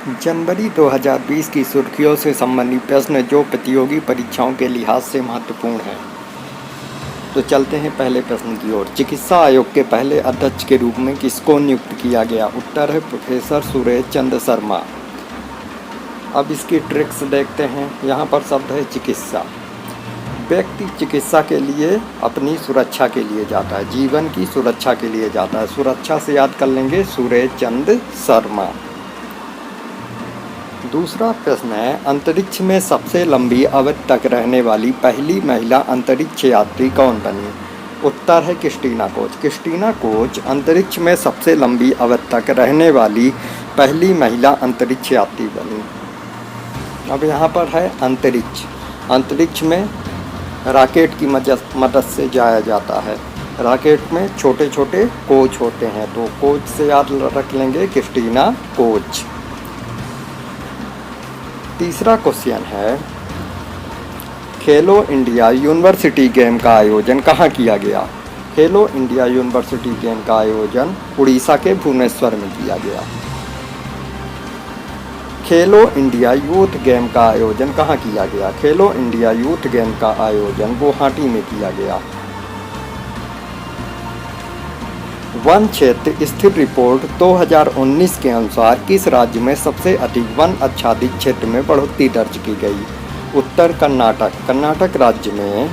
जनवरी 2020 की सुर्खियों से संबंधित प्रश्न जो प्रतियोगी परीक्षाओं के लिहाज से महत्वपूर्ण हैं। तो चलते हैं पहले प्रश्न की ओर। चिकित्सा आयोग के पहले अध्यक्ष के रूप में किसको नियुक्त किया गया? उत्तर है प्रोफेसर सुरेश चंद्र शर्मा। अब इसकी ट्रिक्स देखते हैं। यहाँ पर शब्द है चिकित्सा। व्यक्ति चिकित्सा के लिए अपनी सुरक्षा के लिए जाता है, जीवन की सुरक्षा के लिए जाता है। सुरक्षा से याद कर लेंगे सुरेश चंद्र शर्मा। दूसरा प्रश्न है, अंतरिक्ष में सबसे लंबी अवधि तक रहने वाली पहली महिला अंतरिक्ष यात्री कौन बनी? उत्तर है क्रिस्टीना कोच। क्रिस्टीना कोच अंतरिक्ष में सबसे लंबी अवधि तक रहने वाली पहली महिला अंतरिक्ष यात्री बनी। अब यहाँ पर है अंतरिक्ष। अंतरिक्ष में रॉकेट की मदद से जाया जाता है। रॉकेट में छोटे छोटे कोच होते हैं, तो कोच से याद रख लेंगे क्रिस्टीना कोच। तीसरा क्वेश्चन है, खेलो इंडिया यूनिवर्सिटी गेम का आयोजन कहाँ किया गया? खेलो इंडिया यूनिवर्सिटी गेम का आयोजन उड़ीसा के भुवनेश्वर में किया गया। खेलो इंडिया यूथ गेम का आयोजन कहाँ किया गया? खेलो इंडिया यूथ गेम का आयोजन गुवाहाटी में किया गया। वन क्षेत्र स्थिर रिपोर्ट 2019 के अनुसार किस राज्य में सबसे अधिक वन आच्छादित क्षेत्र में बढ़ोतरी दर्ज की गई? उत्तर कर्नाटक। कर्नाटक राज्य में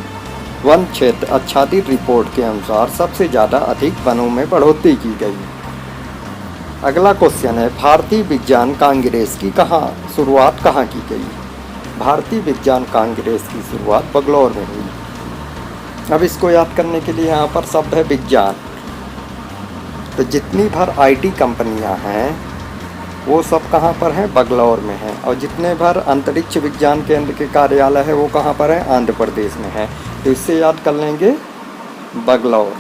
वन क्षेत्र आच्छादित रिपोर्ट के अनुसार सबसे ज़्यादा अधिक वनों में बढ़ोतरी की गई। अगला क्वेश्चन है, भारतीय विज्ञान कांग्रेस की शुरुआत कहाँ की गई? भारतीय विज्ञान कांग्रेस की शुरुआत बंगलौर में हुई। अब इसको याद करने के लिए यहाँ पर शब्द है विज्ञान। तो जितनी भर आईटी कंपनियां हैं वो सब कहाँ पर हैं? बंगलौर में हैं। और जितने भर अंतरिक्ष विज्ञान केंद्र के कार्यालय है वो कहाँ पर है? आंध्र प्रदेश में है। तो इससे याद कर लेंगे बंगलौर।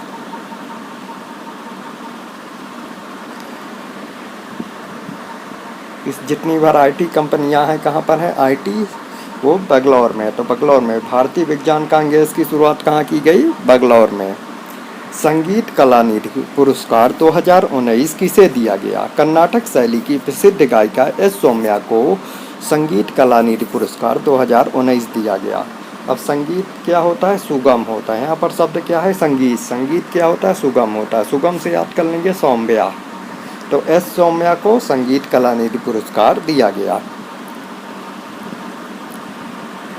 इस जितनी भर आईटी कंपनियां हैं कहाँ पर है? आईटी वो बंगलौर में। तो बंगलौर में भारतीय विज्ञान कांग्रेस की शुरुआत कहाँ की गई? बंगलौर में। संगीत कलानिधि पुरस्कार 2019 किसे दिया गया? कर्नाटक शैली की प्रसिद्ध गायिका एस सौम्या को संगीत कलानिधि पुरस्कार 2019 दिया गया। अब संगीत क्या होता है? सुगम होता है। यहाँ पर शब्द क्या है? संगीत। संगीत क्या होता है? सुगम होता है। सुगम से याद कर लेंगे सौम्या। तो एस सौम्या को संगीत कलानिधि पुरस्कार दिया गया।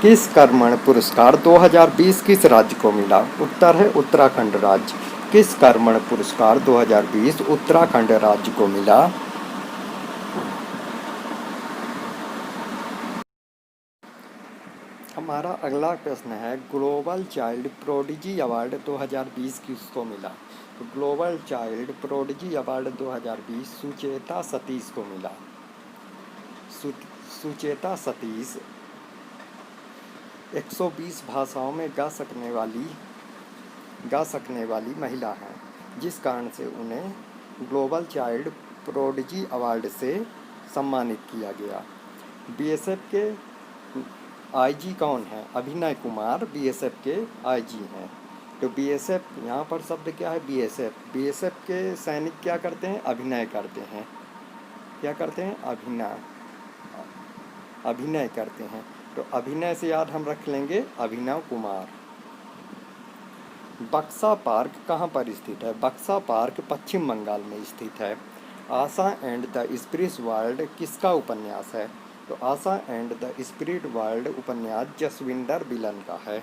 किस कर्मण पुरस्कार 2020 किस राज्य को मिला? उत्तर है उत्तराखंड राज्य। किस कर्मण पुरस्कार 2020 उत्तराखंड राज्य को मिला? हमारा अगला प्रश्न है, ग्लोबल चाइल्ड प्रोडिजी अवार्ड 2020 किसको मिला? तो global child prodigy award 2020 Sucheta Satish को मिला। सुचेता सतीश 120 भाषाओं में गा सकने वाली महिला हैं, जिस कारण से उन्हें ग्लोबल चाइल्ड प्रोडिजी अवार्ड से सम्मानित किया गया। बीएसएफ के आईजी कौन है? अभिनय कुमार बीएसएफ के आईजी हैं। तो बीएसएफ, यहाँ पर शब्द क्या है? बीएसएफ। बीएसएफ के सैनिक क्या करते हैं? अभिनय करते हैं। क्या करते हैं? अभिनय करते हैं। तो अभिनय से याद हम रख लेंगे अभिनव कुमार। बक्सा पार्क कहाँ पर स्थित है? बक्सा पार्क पश्चिम बंगाल में स्थित है। आशा एंड द स्पिरिट वर्ल्ड किसका उपन्यास है? तो आशा एंड द स्पिरिट वर्ल्ड उपन्यास जसविंदर बिलन का है।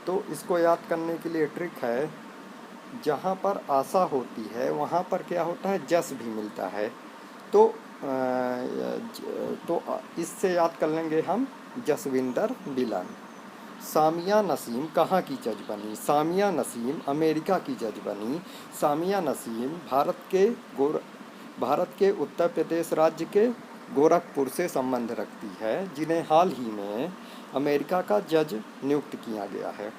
तो इसको याद करने के लिए ट्रिक है, जहाँ पर आशा होती है वहाँ पर क्या होता है? जस भी मिलता है। तो इससे याद कर लेंगे हम जसविंदर बिलन। सामिया नसीम कहाँ की जज बनी? सामिया नसीम अमेरिका की जज बनी। सामिया नसीम भारत के उत्तर प्रदेश राज्य के गोरखपुर से संबंध रखती है, जिन्हें हाल ही में अमेरिका का जज नियुक्त किया गया है।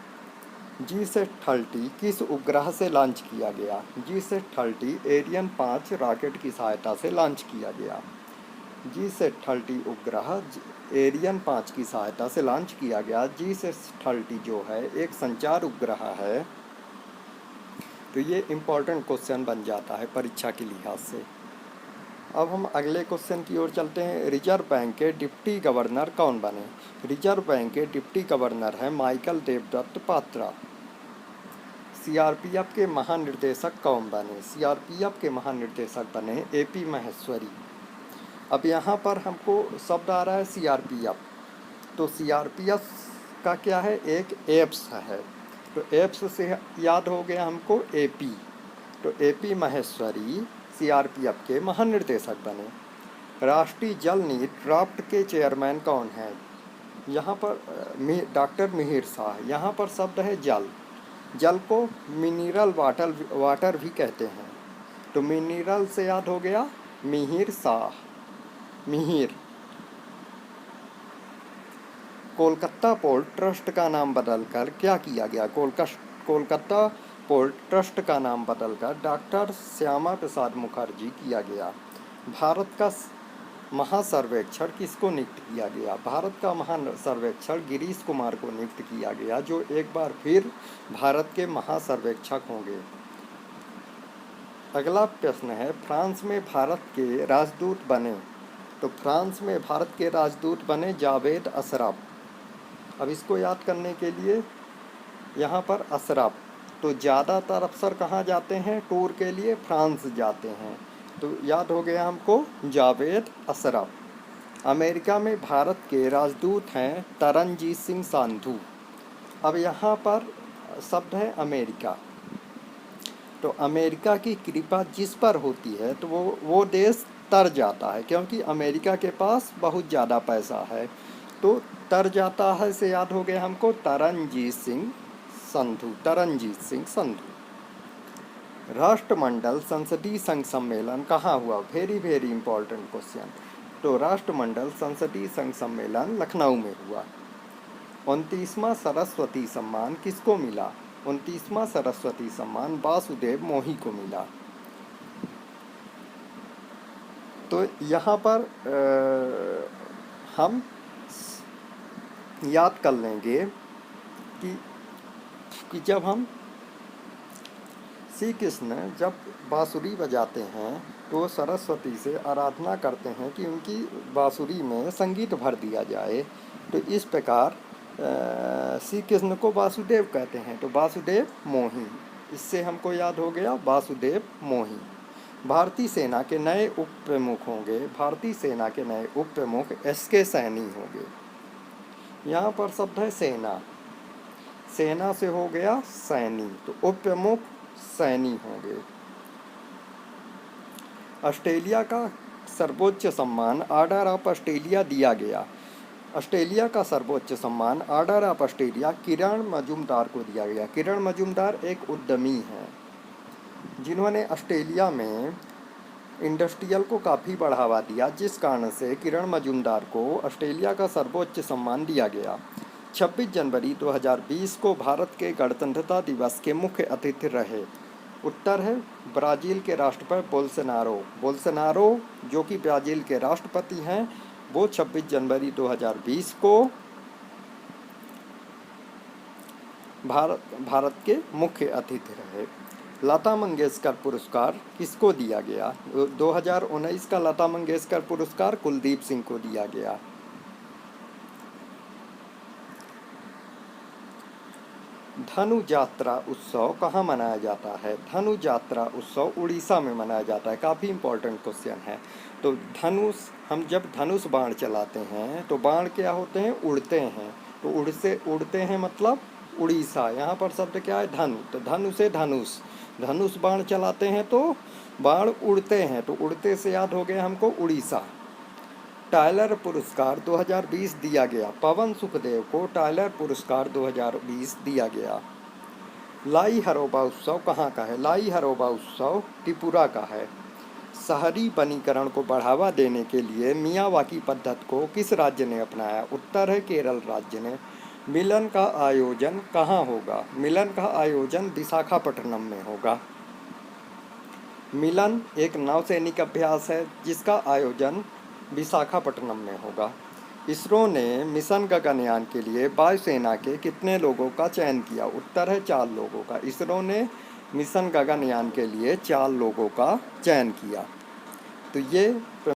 G-30 किस उपग्रह से लॉन्च किया गया? G-30 एरियन 5 रॉकेट की सहायता से लॉन्च किया गया। G-30 उपग्रह एरियन 5 की सहायता से लॉन्च किया गया। G-30 जो है एक संचार उपग्रह है तो ये इम्पोर्टेंट क्वेश्चन बन जाता है परीक्षा के लिहाज से। अब हम अगले क्वेश्चन की ओर चलते हैं। रिजर्व बैंक के डिप्टी गवर्नर कौन बने? रिजर्व बैंक के डिप्टी गवर्नर हैं माइकल देवदत्त पात्रा। सीआरपीएफ के महानिर्देशक कौन बने? सीआरपीएफ के महानिर्देशक बने एपी महेश्वरी। अब यहाँ पर हमको शब्द आ रहा है सीआरपीएफ, तो सीआरपीएफ का क्या है? एक एप्स है, तो एप्स से याद हो गया हमको एपी, तो एपी महेश्वरी सीआरपीएफ के महानिर्देशक बने। राष्ट्रीय जल नीति ड्राफ्ट के चेयरमैन कौन हैं? यहाँ पर डॉक्टर मिहिर शाह। यहाँ पर शब्द है जल, जल को मिनरल वाटर भी कहते हैं, तो मिनरल से याद हो गया मिहिर शाह। मिहिर। कोलकाता पोर्ट ट्रस्ट का नाम बदलकर क्या किया गया? कोलकाता पोर्ट ट्रस्ट का नाम बदलकर डॉक्टर श्यामा प्रसाद मुखर्जी किया गया। भारत का महासर्वेक्षण किसको नियुक्त किया गया? भारत का महासर्वेक्षण गिरीश कुमार को नियुक्त किया गया, जो एक बार फिर भारत के महासर्वेक्षक होंगे। अगला प्रश्न है, फ्रांस में भारत के राजदूत बने, तो फ्रांस में भारत के राजदूत बने जावेद अशरफ। अब इसको याद करने के लिए यहाँ पर अशरफ, तो ज़्यादातर अफसर कहाँ जाते हैं टूर के लिए? फ्रांस जाते हैं, तो याद हो गया हमको जावेद अशरफ। अमेरिका में भारत के राजदूत हैं तरनजीत सिंह संधू। अब यहाँ पर शब्द है अमेरिका, तो अमेरिका की कृपा जिस पर होती है तो वो देश तर जाता है, क्योंकि अमेरिका के पास बहुत ज़्यादा पैसा है, तो तर जाता है से याद हो गया हमको तरनजीत सिंह संधू। तरनजीत सिंह संधू। राष्ट्रमंडल संसदीय संघ सम्मेलन कहाँ हुआ? Very very important question. तो राष्ट्रमंडल संसदीय संघ सम्मेलन लखनऊ में हुआ। 29वां सरस्वती सम्मान किसको मिला? 29वां सरस्वती सम्मान वासुदेव मोही को मिला। तो यहाँ पर हम याद कर लेंगे कि जब हम श्री कृष्ण जब बांसुरी बजाते हैं तो सरस्वती से आराधना करते हैं कि उनकी बांसुरी में संगीत भर दिया जाए, तो इस प्रकार श्री कृष्ण को वासुदेव कहते हैं, तो वासुदेव मोही, इससे हमको याद हो गया वासुदेव मोही। भारतीय सेना के नए उप प्रमुख होंगे, भारतीय सेना के नए उप प्रमुख एसके सैनी होंगे। यहाँ पर शब्द है सेना, सेना से हो गया सैनी, तो उप प्रमुख सैनी होंगे। ऑस्ट्रेलिया का सर्वोच्च सम्मान ऑर्डर ऑफ ऑस्ट्रेलिया दिया गया। ऑस्ट्रेलिया का सर्वोच्च सम्मान ऑर्डर ऑफ ऑस्ट्रेलिया किरण मजूमदार को दिया गया। किरण मजूमदार एक उद्यमी हैं जिन्होंने ऑस्ट्रेलिया में इंडस्ट्रियल को काफ़ी बढ़ावा दिया, जिस कारण से किरण मजूमदार को ऑस्ट्रेलिया का सर्वोच्च सम्मान दिया गया। 26 जनवरी 2020 को भारत के गणतंत्रता दिवस के मुख्य अतिथि रहे। उत्तर है ब्राज़ील के राष्ट्रपति बोल्सोनारो। बोल्सोनारो जो कि ब्राज़ील के राष्ट्रपति हैं, वो 26 जनवरी 2020 को भारत के मुख्य अतिथि रहे। लता मंगेशकर पुरस्कार किसको दिया गया? 2019 का लता मंगेशकर पुरस्कार कुलदीप सिंह को दिया गया। धनु यात्रा उत्सव कहाँ मनाया जाता है? धनु यात्रा उत्सव उड़ीसा में मनाया जाता है। काफ़ी इम्पोर्टेंट क्वेश्चन है। तो धनुष, हम जब धनुष बाण चलाते हैं तो बाण क्या होते हैं? उड़ते हैं, तो उड़ते हैं मतलब उड़ीसा। यहाँ पर शब्द क्या है? धनु, तो धनु से धनुष, धनुष बाण चलाते हैं तो बाण उड़ते हैं, तो उड़ते से याद हो गया हमको उड़ीसा। टायलर पुरस्कार 2020 दिया गया। पवन सुखदेव को टायलर पुरस्कार 2020 दिया गया। लाई हरोबा उत्सव कहाँ का है? लाई हरोबा उत्सव त्रिपुरा का है। शहरी वनीकरण को बढ़ावा देने के लिए मियावाकी पद्धति को किस राज्य ने अपनाया? उत्तर है केरल राज्य ने। मिलन का आयोजन कहाँ होगा? मिलन का आयोजन विशाखापट्टनम में होगा। मिलन एक नौसैनिक अभ्यास है जिसका आयोजन विशाखापट्टनम में होगा। इसरो ने मिशन गगनयान के लिए वायुसेना के कितने लोगों का चयन किया? उत्तर है 4 लोगों का। इसरो ने मिशन गगनयान के लिए 4 लोगों का चयन किया। तो ये